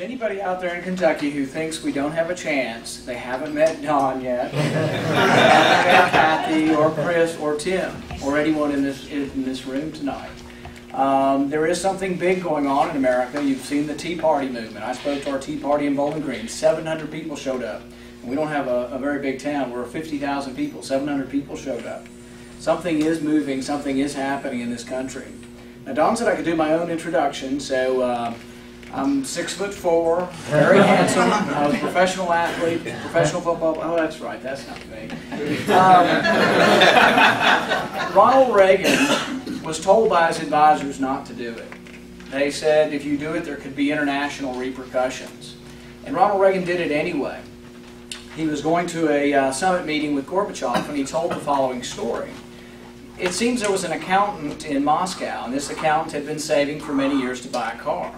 Anybody out there in Kentucky who thinks we don't have a chance, they haven't met Don yet, they haven't met Kathy or Chris or Tim or anyone in this room tonight. There is something big going on in America. You've seen the Tea Party movement. I spoke to our Tea Party in Bowling Green. 700 people showed up. And we don't have a very big town. We're 50,000 people. 700 people showed up. Something is moving. Something is happening in this country. Now, Don said I could do my own introduction, so I'm 6'4", very handsome. I was a professional athlete, professional football. Oh, that's right. That's not me. Ronald Reagan was told by his advisors not to do it. They said if you do it, there could be international repercussions. And Ronald Reagan did it anyway. He was going to a summit meeting with Gorbachev, and he told the following story. It seems there was an accountant in Moscow, and this accountant had been saving for many years to buy a car.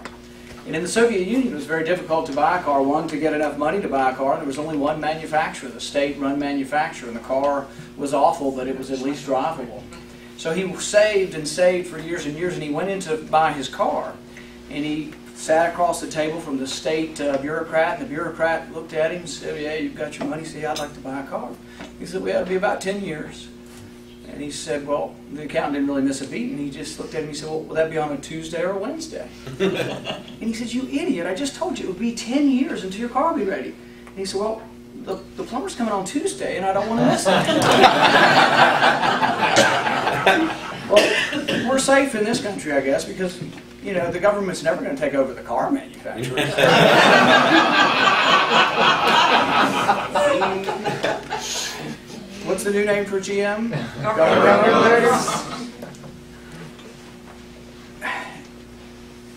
And in the Soviet Union, it was very difficult to buy a car. One, to get enough money to buy a car. There was only one manufacturer, the state-run manufacturer, and the car was awful, but it was at least drivable. So he saved and saved for years and years, and he went in to buy his car. And he sat across the table from the state bureaucrat, and the bureaucrat looked at him and said, "Yeah, you've got your money. See, I'd like to buy a car." He said, "Well, it'll be about 10 years. And he said, well, the accountant didn't really miss a beat, and he just looked at him and he said, "Well, will that be on a Tuesday or a Wednesday?" And he said, "You idiot, I just told you it would be 10 years until your car will be ready." And he said, "Well, the plumber's coming on Tuesday, and I don't want to miss it." Well, we're safe in this country, I guess, because, you know, the government's never going to take over the car manufacturers. What's the new name for GM?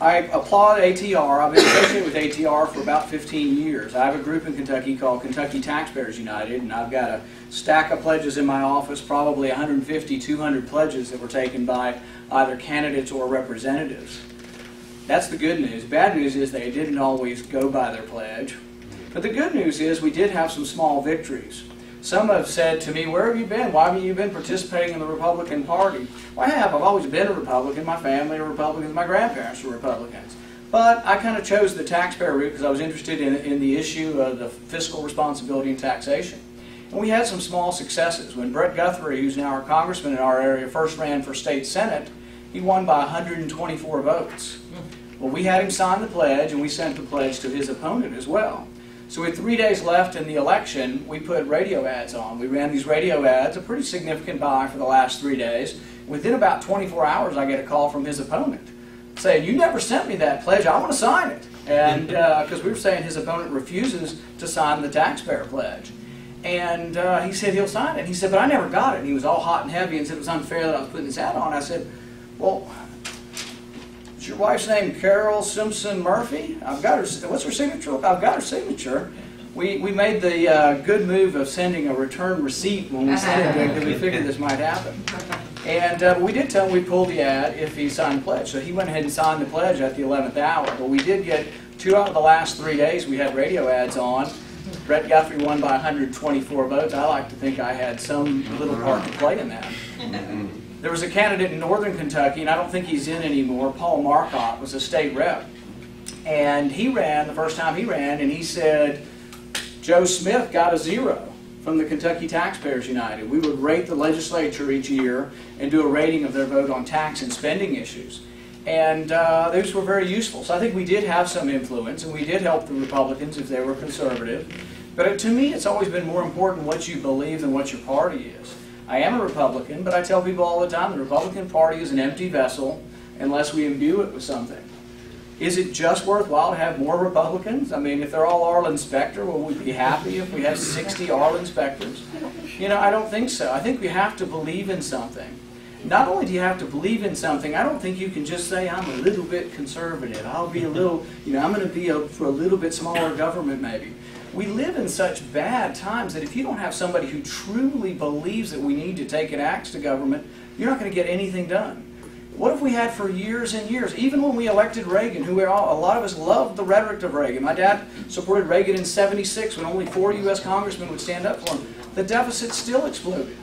I applaud ATR. I've been associated with ATR for about 15 years. I have a group in Kentucky called Kentucky Taxpayers United, and I've got a stack of pledges in my office, probably 150, 200 pledges that were taken by either candidates or representatives. That's the good news. Bad news is they didn't always go by their pledge. But the good news is we did have some small victories. Some have said to me, "Where have you been? Why haven't you been participating in the Republican Party?" Well, I have. I've always been a Republican. My family are Republicans. My grandparents were Republicans. But I kind of chose the taxpayer route because I was interested in the issue of the fiscal responsibility and taxation. And we had some small successes. When Brett Guthrie, who's now our congressman in our area, first ran for state senate, he won by 124 votes. Well, we had him sign the pledge, and we sent the pledge to his opponent as well. So with 3 days left in the election, we put radio ads on. We ran these radio ads, a pretty significant buy for the last 3 days. Within about 24 hours, I get a call from his opponent saying, "You never sent me that pledge. I want to sign it." And because we were saying his opponent refuses to sign the taxpayer pledge. And he said he'll sign it. He said, "But I never got it." And he was all hot and heavy and said it was unfair that I was putting this ad on. I said, "Well, is your wife's name Carol Simpson Murphy? I've got her. What's her signature? I've got her signature." We made the good move of sending a return receipt when we sent it to him because we figured this might happen. And we did tell him we'd pull the ad if he signed the pledge. So he went ahead and signed the pledge at the 11th hour. But we did get 2 out of the last 3 days we had radio ads on. Brett Guthrie won by 124 votes. I like to think I had some little part to play in that. There was a candidate in northern Kentucky, and I don't think he's in anymore. Paul Marcotte was a state rep. And he ran, the first time he ran, and he said, Joe Smith got a 0 from the Kentucky Taxpayers United. We would rate the legislature each year and do a rating of their vote on tax and spending issues. And those were very useful. So I think we did have some influence, and we did help the Republicans if they were conservative. But to me, it's always been more important what you believe than what your party is. I am a Republican, but I tell people all the time the Republican Party is an empty vessel unless we imbue it with something. Is it just worthwhile to have more Republicans? I mean, if they're all Arlen Specter, will we be happy if we have 60 Arlen Specters? You know, I don't think so. I think we have to believe in something. Not only do you have to believe in something, I don't think you can just say, "I'm a little bit conservative. I'll be a little, you know, I'm going to be for a little bit smaller government maybe." We live in such bad times that if you don't have somebody who truly believes that we need to take an axe to government, you're not going to get anything done. What if we had for years and years, even when we elected Reagan, who a lot of us loved the rhetoric of Reagan. My dad supported Reagan in '76 when only 4 U.S. congressmen would stand up for him. The deficit still exploded.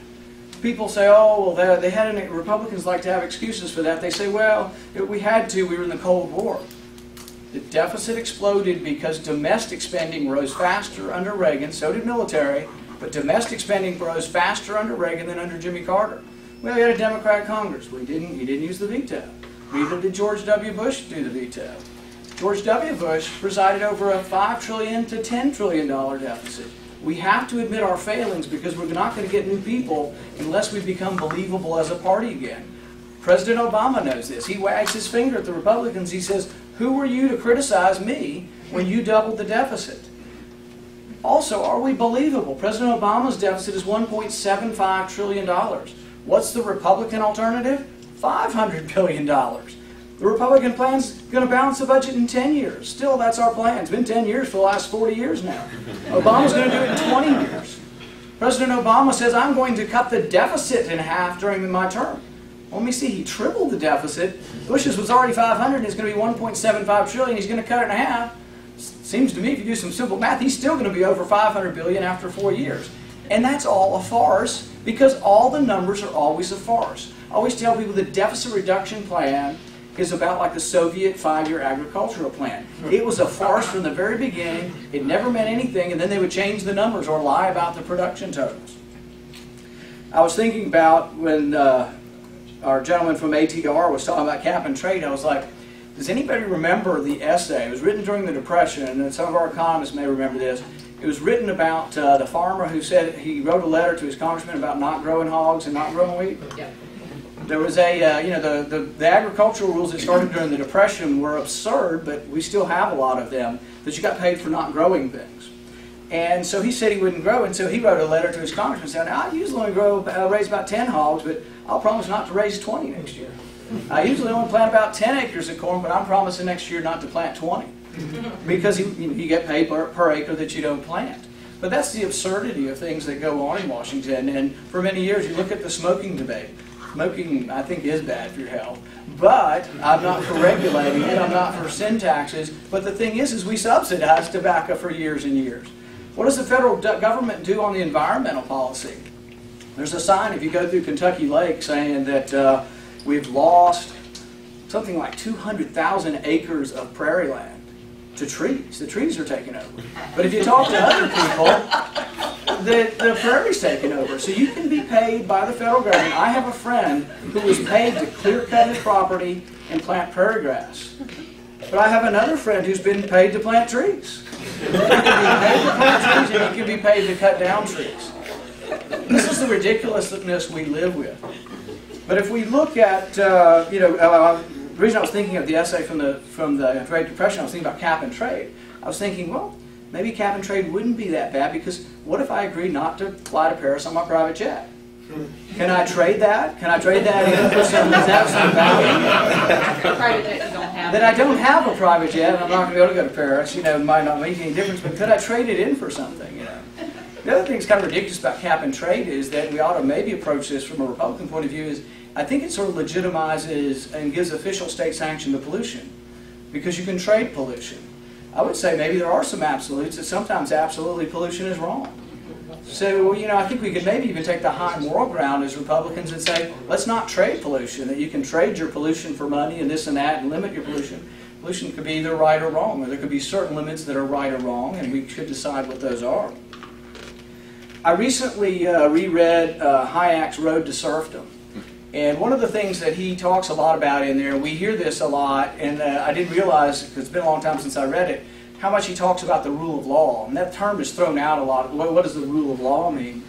People say, "Oh, well, they had Republicans like to have excuses for that." They say, "Well, we had to. We were in the Cold War." The deficit exploded because domestic spending rose faster under Reagan, so did military, but domestic spending rose faster under Reagan than under Jimmy Carter. Well, we had a Democratic Congress. He didn't use the veto. Neither did George W. Bush do the veto. George W. Bush presided over a $5 trillion to $10 trillion deficit. We have to admit our failings because we're not going to get new people unless we become believable as a party again. President Obama knows this. He wags his finger at the Republicans. He says, "Who were you to criticize me when you doubled the deficit?" Also, are we believable? President Obama's deficit is $1.75 trillion. What's the Republican alternative? $500 billion. The Republican plan's going to balance the budget in 10 years. Still, that's our plan. It's been 10 years for the last 40 years now. Obama's going to do it in 20 years. President Obama says, "I'm going to cut the deficit in half during my term." Let me see, he tripled the deficit. Bush's was already 500 and it's going to be 1.75 trillion. He's going to cut it in half. Seems to me, if you do some simple math, he's still going to be over 500 billion after 4 years. And that's all a farce because all the numbers are always a farce. I always tell people the deficit reduction plan is about like the Soviet 5-year agricultural plan. It was a farce from the very beginning. It never meant anything, and then they would change the numbers or lie about the production totals. I was thinking about when our gentleman from ATR was talking about cap and trade. I was like, does anybody remember the essay? It was written during the Depression, and some of our economists may remember this. It was written about the farmer who said he wrote a letter to his congressman about not growing hogs and not growing wheat. Yeah. There was a, the agricultural rules that started during the Depression were absurd, but we still have a lot of them, that you got paid for not growing things. And so he said he wouldn't grow, and so he wrote a letter to his congressman saying, "I usually only raise about 10 hogs, but I'll promise not to raise 20 next year. I usually only plant about 10 acres of corn, but I'm promising next year not to plant 20. Because you get paid per acre that you don't plant. But that's the absurdity of things that go on in Washington. And for many years, you look at the smoking debate. Smoking, I think, is bad for your health. But I'm not for regulating it. I'm not for sin taxes. But the thing is we subsidize tobacco for years and years. What does the federal government do on the environmental policy? There's a sign if you go through Kentucky Lake saying that we've lost something like 200,000 acres of prairie land to trees. The trees are taking over. But if you talk to other people, the prairie's taking over. So you can be paid by the federal government. I have a friend who was paid to clear cut his property and plant prairie grass. But I have another friend who's been paid to plant trees. He can be paid to plant trees and he can be paid to cut down trees. This is the ridiculousness we live with. But if we look at, the reason I was thinking of the essay from the Great Depression, I was thinking about cap and trade. I was thinking, well, maybe cap and trade wouldn't be that bad because what if I agree not to fly to Paris on my private jet? Can I trade that? Can I trade that in for some value? Private jet you don't have. Then I don't have a private jet and I'm not going to be able to go to Paris. It might not make any difference, but could I trade it in for something? The other thing that's kind of ridiculous about cap and trade is that we ought to maybe approach this from a Republican point of view is I think it sort of legitimizes and gives official state sanction to pollution because you can trade pollution. I would say maybe there are some absolutes that sometimes absolutely pollution is wrong. So, I think we could maybe even take the high moral ground as Republicans and say, let's not trade pollution, that you can trade your pollution for money and this and that and limit your pollution. Pollution could be either right or wrong, or there could be certain limits that are right or wrong, and we should decide what those are. I recently reread Hayek's Road to Serfdom. And one of the things that he talks a lot about in there, we hear this a lot, and I didn't realize, because it's been a long time since I read it, how much he talks about the rule of law. And that term is thrown out a lot. What does the rule of law mean?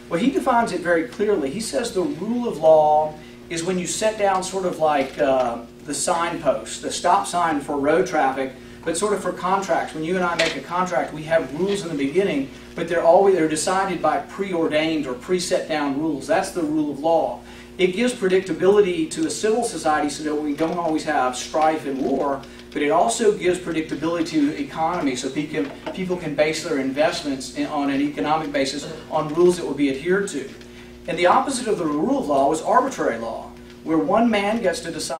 Well, he defines it very clearly. He says the rule of law is when you set down sort of like the signpost, the stop sign for road traffic, but sort of for contracts. When you and I make a contract, we have rules in the beginning, but they're decided by preordained or preset down rules. That's the rule of law. It gives predictability to a civil society so that we don't always have strife and war, but it also gives predictability to the economy so people can base their investments on an economic basis on rules that will be adhered to. And the opposite of the rule of law is arbitrary law, where one man gets to decide